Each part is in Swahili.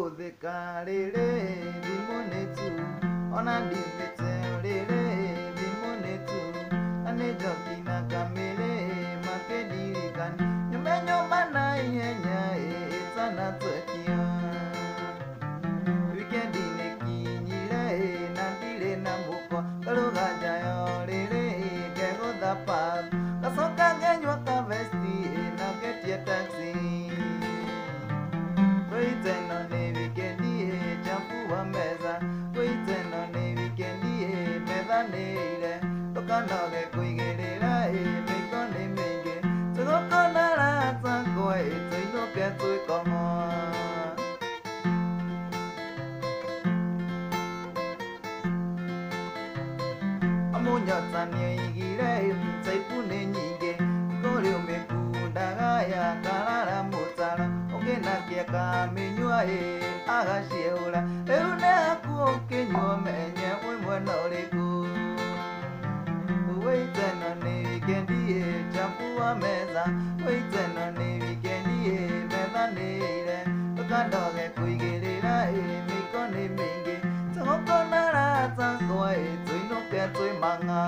Kuthika riri thimunitu ona ndimite riri thimunitu ane joki na kamere makedirikani nyumenyo mana ihenya itana twekio wikendi nikinyire na ndire na muko karuga jayo riri ngegutha pub gacoka ngenyua kavesti na ngetie taxi Witeno ni wikendi chafua meza Witeno ni wikendi metha ni ire tukanoge kuigirira miko ni mingi tugukona rata kwa tuinuke twikomo amunyota ni igire taipu ni nyingi kuri umekundaga ya karara mutara Ukinakia kaminyua agacieura Riu neaku ukinyua menye wi mwena uriku Witeno ni wikendi chafua meza Witeno ni wikendi metha ni ire Tukandoge kuigirira miko ni mingi Tugukona rata kwa tuinuke twimanga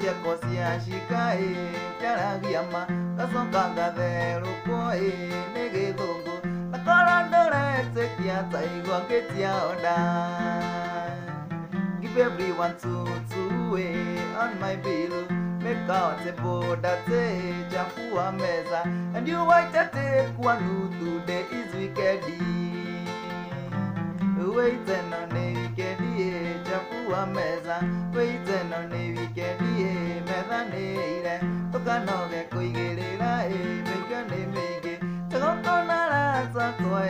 ciakwa ciacika njaragia ma gacoka ngatherũkwo nĩ gĩthũngũ nakorwo ndũretĩkia taigua ngĩtia onda Give everyone to on my bill Make out a boda chafua meza And you wait to take one who today is weekendi Waiting on the weekendi chafua meza Waiting on the weekendi metha ni ire Tukanoge kuigirira miko ni mingi Tugukona rata kwa